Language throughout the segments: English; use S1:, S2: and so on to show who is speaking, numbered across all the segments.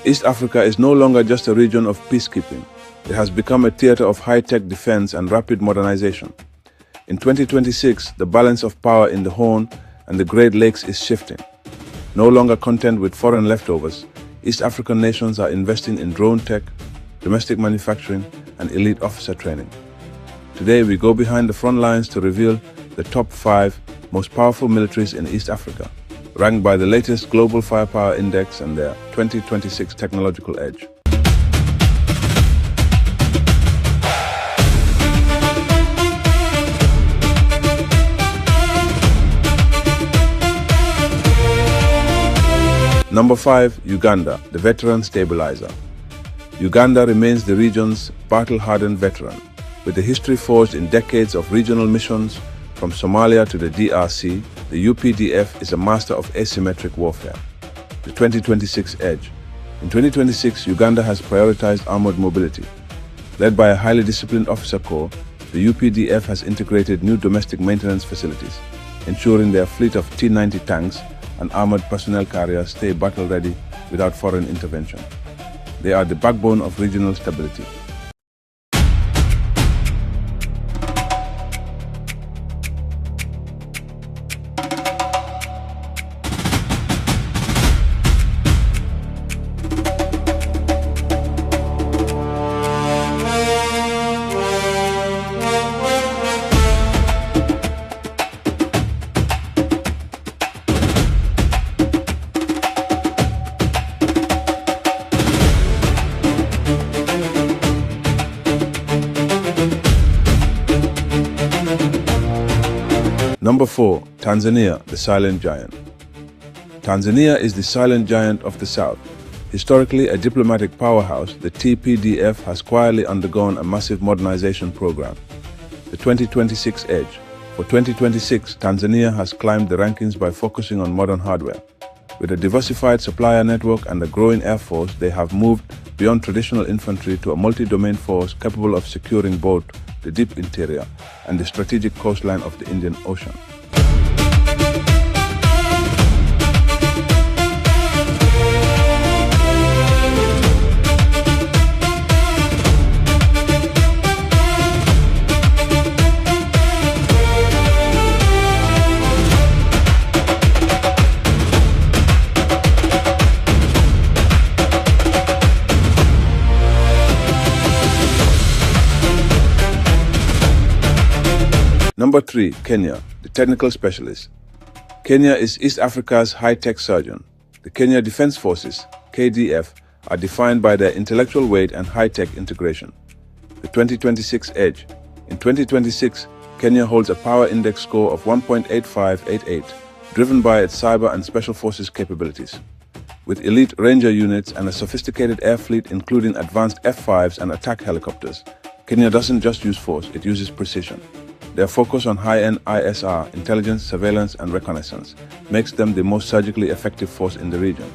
S1: East Africa is no longer just a region of peacekeeping. It has become a theater of high-tech defense and rapid modernization. In 2026, the balance of power in the Horn and the Great Lakes is shifting. No longer content with foreign leftovers, East African nations are investing in drone tech, domestic manufacturing, and elite officer training. Today, we go behind the front lines to reveal the top 5 most powerful militaries in East Africa, ranked by the latest Global Firepower Index and their 2026 technological edge. Number 5, Uganda, the veteran stabilizer. Uganda remains the region's battle-hardened veteran, with a history forged in decades of regional missions from Somalia to the DRC. The UPDF is a master of asymmetric warfare. The 2026 edge. In 2026, Uganda has prioritized armored mobility. Led by a highly disciplined officer corps, the UPDF has integrated new domestic maintenance facilities, ensuring their fleet of T-90 tanks and armored personnel carriers stay battle-ready without foreign intervention. They are the backbone of regional stability. Number 4, Tanzania, the silent giant. Tanzania is the silent giant of the South. Historically a diplomatic powerhouse, the TPDF has quietly undergone a massive modernization program. The 2026 edge. For 2026, Tanzania has climbed the rankings by focusing on modern hardware. With a diversified supplier network and a growing air force, they have moved beyond traditional infantry to a multi-domain force capable of securing both the deep interior and the strategic coastline of the Indian Ocean. Number 3, Kenya, the technical specialist. Kenya is East Africa's high-tech surgeon. The Kenya Defense Forces, KDF, are defined by their intellectual weight and high-tech integration. The 2026 edge. In 2026, Kenya holds a power index score of 1.8588, driven by its cyber and special forces capabilities. With elite ranger units and a sophisticated air fleet including advanced F-5s and attack helicopters, Kenya doesn't just use force, it uses precision. Their focus on high-end ISR, intelligence, surveillance, and reconnaissance makes them the most surgically effective force in the region.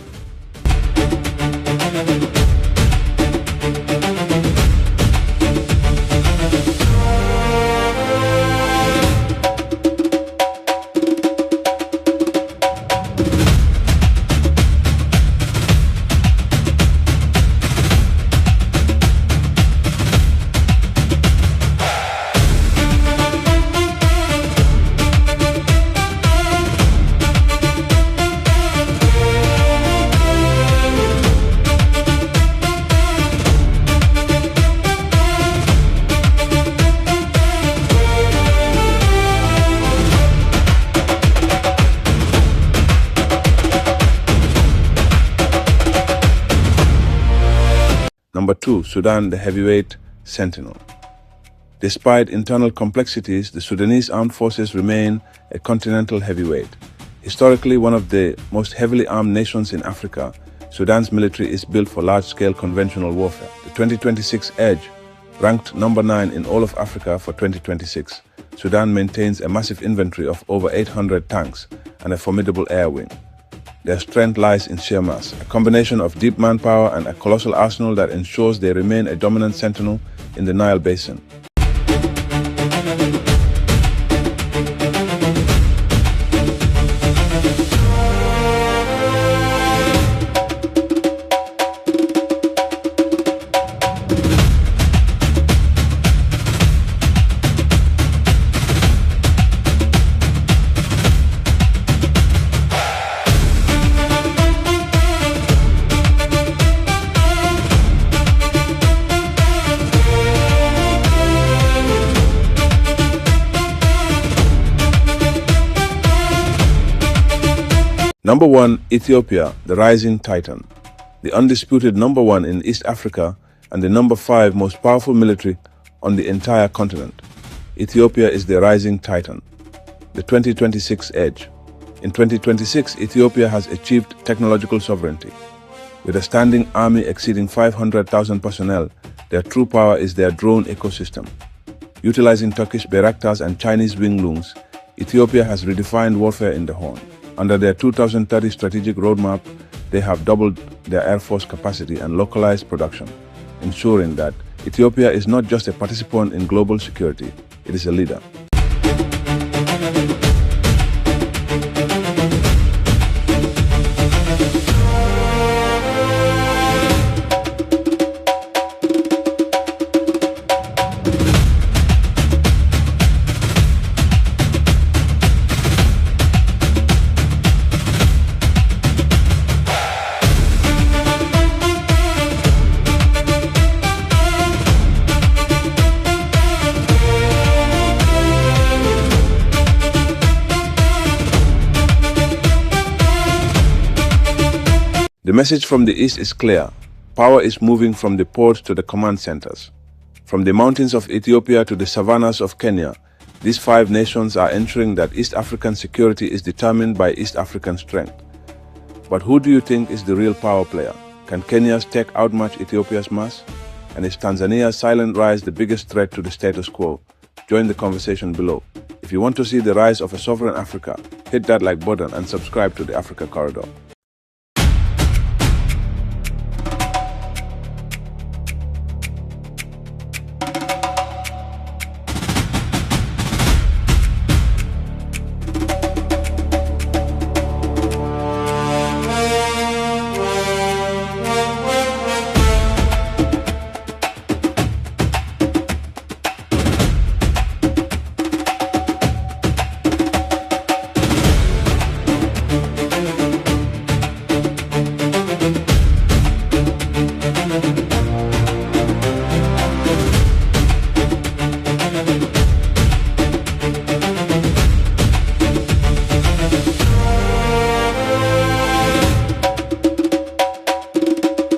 S1: Number 2, Sudan, the heavyweight Sentinel. Despite internal complexities, the Sudanese armed forces remain a continental heavyweight. Historically one of the most heavily armed nations in Africa, Sudan's military is built for large-scale conventional warfare. The 2026 edge, ranked number 9 in all of Africa for 2026, Sudan maintains a massive inventory of over 800 tanks and a formidable air wing. Their strength lies in sheer mass, a combination of deep manpower and a colossal arsenal that ensures they remain a dominant sentinel in the Nile Basin. Number 1, Ethiopia, the rising titan. The undisputed number 1 in East Africa and the number 5 most powerful military on the entire continent. Ethiopia is the rising titan. The 2026 edge. In 2026, Ethiopia has achieved technological sovereignty. With a standing army exceeding 500,000 personnel, their true power is their drone ecosystem. Utilizing Turkish Bayraktars and Chinese Wing-Loons, Ethiopia has redefined warfare in the Horn. Under their 2030 strategic roadmap, they have doubled their air force capacity and localized production, ensuring that Ethiopia is not just a participant in global security, it is a leader. The message from the East is clear. Power is moving from the ports to the command centers. From the mountains of Ethiopia to the savannas of Kenya, these 5 nations are ensuring that East African security is determined by East African strength. But who do you think is the real power player? Can Kenya's tech outmatch Ethiopia's mass? And is Tanzania's silent rise the biggest threat to the status quo? Join the conversation below. If you want to see the rise of a sovereign Africa, hit that like button and subscribe to the Africa Corridor.